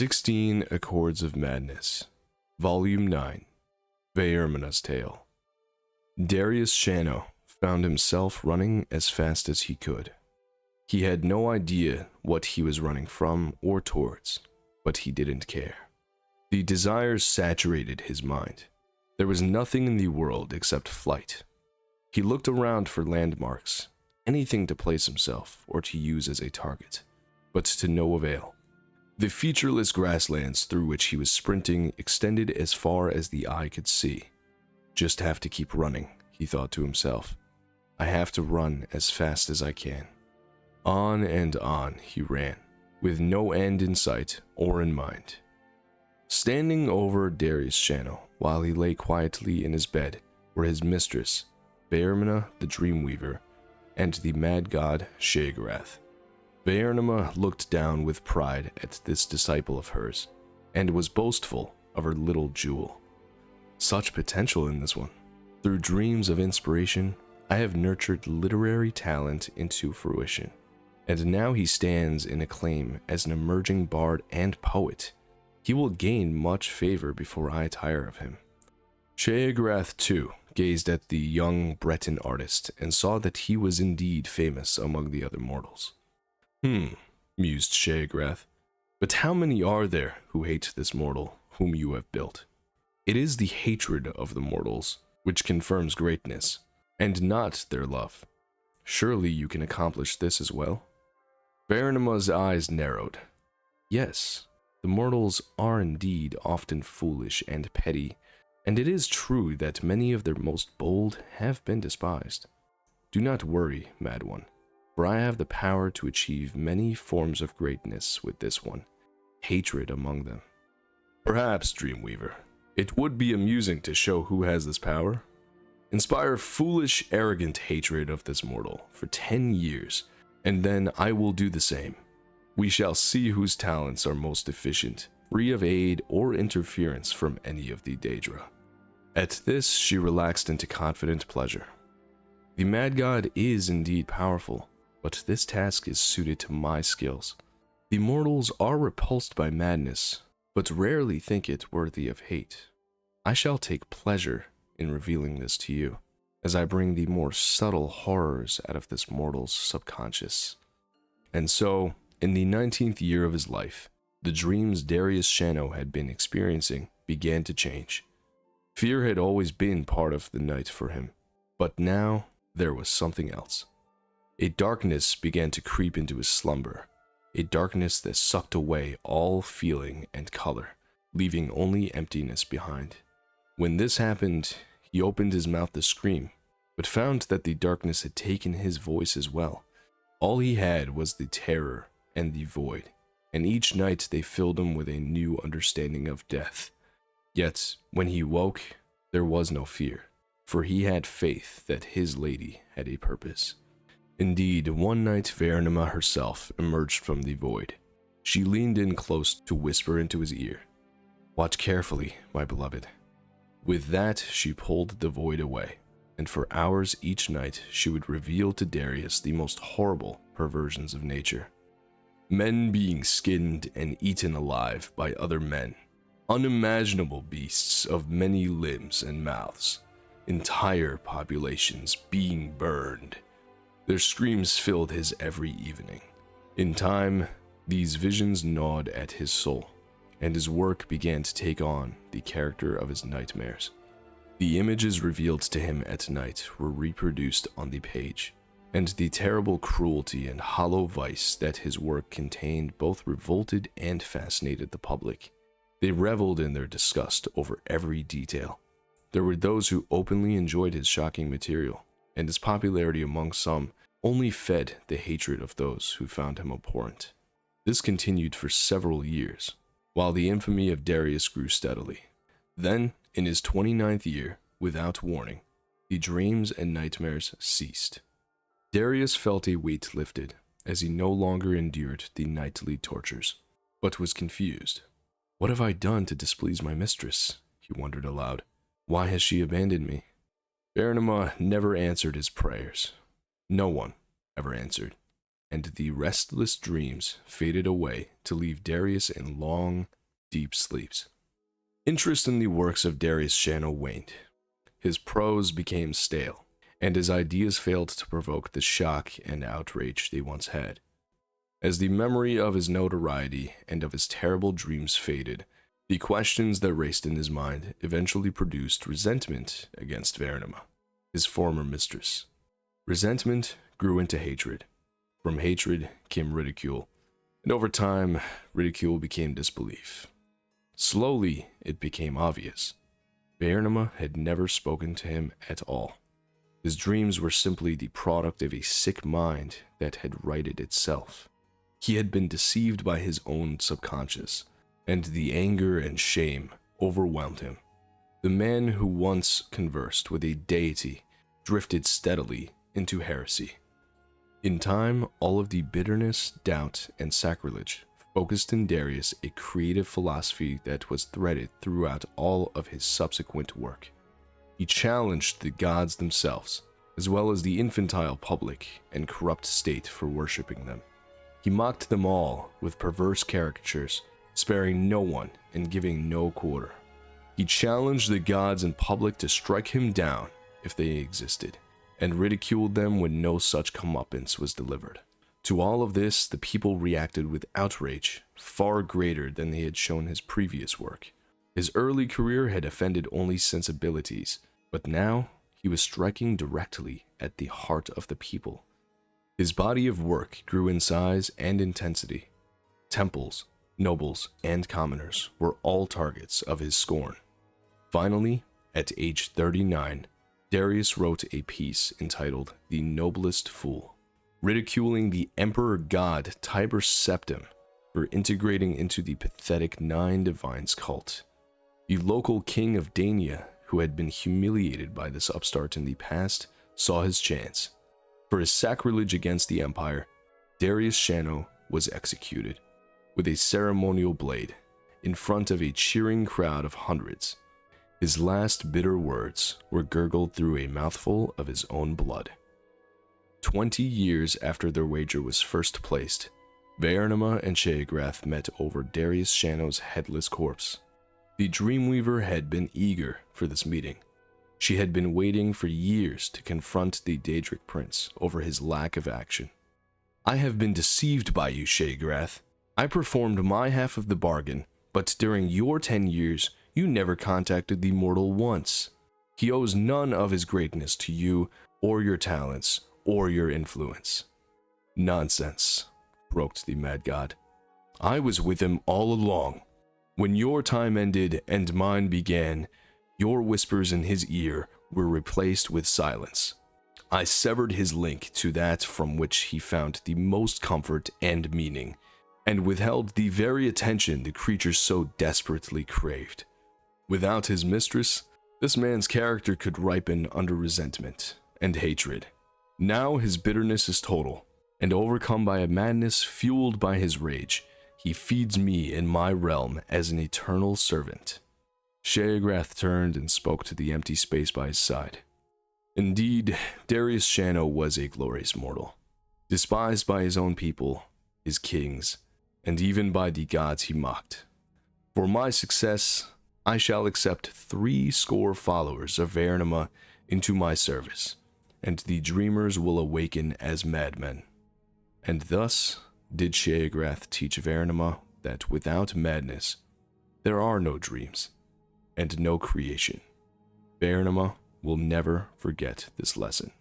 16 Accords of Madness, Volume 9, Vaermina's Tale. Darius Shano found himself running as fast as he could. He had no idea what he was running from or towards, but he didn't care. The desires saturated his mind. There was nothing in the world except flight. He looked around for landmarks, anything to place himself or to use as a target, but to no avail. The featureless grasslands through which he was sprinting extended as far as the eye could see. Just have to keep running, he thought to himself. I have to run as fast as I can. On and on he ran, with no end in sight or in mind. Standing over Darius Shano while he lay quietly in his bed were his mistress, Vaernima the Dreamweaver, and the mad god Sheogorath. Vaernima looked down with pride at this disciple of hers, and was boastful of her little jewel. Such potential in this one. Through dreams of inspiration, I have nurtured literary talent into fruition, and now he stands in acclaim as an emerging bard and poet. He will gain much favor before I tire of him. Sheogorath, too, gazed at the young Breton artist and saw that he was indeed famous among the other mortals. Mused Sheogorath, but how many are there who hate this mortal whom you have built? It is the hatred of the mortals which confirms greatness, and not their love. Surely you can accomplish this as well? Vaernima's eyes narrowed. Yes, the mortals are indeed often foolish and petty, and it is true that many of their most bold have been despised. Do not worry, mad one, for I have the power to achieve many forms of greatness with this one, hatred among them. Perhaps, Dreamweaver, it would be amusing to show who has this power. Inspire foolish, arrogant hatred of this mortal for 10 years, and then I will do the same. We shall see whose talents are most efficient, free of aid or interference from any of the Daedra. At this, she relaxed into confident pleasure. The mad god is indeed powerful, but this task is suited to my skills. The mortals are repulsed by madness, but rarely think it worthy of hate. I shall take pleasure in revealing this to you, as I bring the more subtle horrors out of this mortal's subconscious. And so, in the 19th year of his life, the dreams Darius Shano had been experiencing began to change. Fear had always been part of the night for him, but now there was something else. A darkness began to creep into his slumber, a darkness that sucked away all feeling and color, leaving only emptiness behind. When this happened, he opened his mouth to scream, but found that the darkness had taken his voice as well. All he had was the terror and the void, and each night they filled him with a new understanding of death. Yet, when he woke, there was no fear, for he had faith that his lady had a purpose. Indeed, one night Vaernima herself emerged from the void. She leaned in close to whisper into his ear, "Watch carefully, my beloved." With that, she pulled the void away, and for hours each night she would reveal to Darius the most horrible perversions of nature. Men being skinned and eaten alive by other men, unimaginable beasts of many limbs and mouths, entire populations being burned. Their screams filled his every evening. In time, these visions gnawed at his soul, and his work began to take on the character of his nightmares. The images revealed to him at night were reproduced on the page, and the terrible cruelty and hollow vice that his work contained both revolted and fascinated the public. They reveled in their disgust over every detail. There were those who openly enjoyed his shocking material, and his popularity among some only fed the hatred of those who found him abhorrent. This continued for several years, while the infamy of Darius grew steadily. Then, in his 29th year, without warning, the dreams and nightmares ceased. Darius felt a weight lifted, as he no longer endured the nightly tortures, but was confused. What have I done to displease my mistress? He wondered aloud. Why has she abandoned me? Vaernima never answered his prayers. No one ever answered. and the restless dreams faded away to leave Darius in long, deep sleeps. Interest in the works of Darius Shano waned. His prose became stale, and his ideas failed to provoke the shock and outrage they once had. As the memory of his notoriety and of his terrible dreams faded, the questions that raced in his mind eventually produced resentment against Vaernima, his former mistress. Resentment grew into hatred. From hatred came ridicule, and over time, ridicule became disbelief. Slowly, it became obvious. Vaernima had never spoken to him at all. His dreams were simply the product of a sick mind that had righted itself. He had been deceived by his own subconscious, and the anger and shame overwhelmed him. The man who once conversed with a deity drifted steadily into heresy. In time, all of the bitterness, doubt, and sacrilege focused in Darius a creative philosophy that was threaded throughout all of his subsequent work. He challenged the gods themselves, as well as the infantile public and corrupt state for worshipping them. He mocked them all with perverse caricatures, sparing no one and giving no quarter. He challenged the gods in public to strike him down if they existed, and ridiculed them when no such comeuppance was delivered. To all of this, the people reacted with outrage far greater than they had shown his previous work. His early career had offended only sensibilities, but now he was striking directly at the heart of the people. His body of work grew in size and intensity. Temples, nobles, and commoners were all targets of his scorn. Finally, at age 39, Darius wrote a piece entitled The Noblest Fool, ridiculing the emperor god Tiber Septim for integrating into the pathetic Nine Divines cult. The local king of Daenia, who had been humiliated by this upstart in the past, saw his chance. For his sacrilege against the empire, Darius Shano was executed with a ceremonial blade in front of a cheering crowd of hundreds. His last bitter words were gurgled through a mouthful of his own blood. 20 years after their wager was first placed, Vaernima and Sheograth met over Darius Shano's headless corpse. The Dreamweaver had been eager for this meeting. She had been waiting for years to confront the Daedric Prince over his lack of action. "I have been deceived by you, Sheograth. I performed my half of the bargain, but during your 10 years, you never contacted the mortal once. He owes none of his greatness to you, or your talents, or your influence." "Nonsense," croaked the mad god. "I was with him all along. When your time ended and mine began, your whispers in his ear were replaced with silence. I severed his link to that from which he found the most comfort and meaning, and withheld the very attention the creature so desperately craved. Without his mistress, this man's character could ripen under resentment and hatred. Now his bitterness is total, and overcome by a madness fueled by his rage, he feeds me in my realm as an eternal servant." Sheograth turned and spoke to the empty space by his side. Indeed, Darius Shano was a glorious mortal, despised by his own people, his kings, and even by the gods he mocked. For my success, I shall accept 60 followers of Vaernima into my service, and the dreamers will awaken as madmen. And thus did Sheograth teach Vaernima that without madness, there are no dreams, and no creation. Vaernima will never forget this lesson.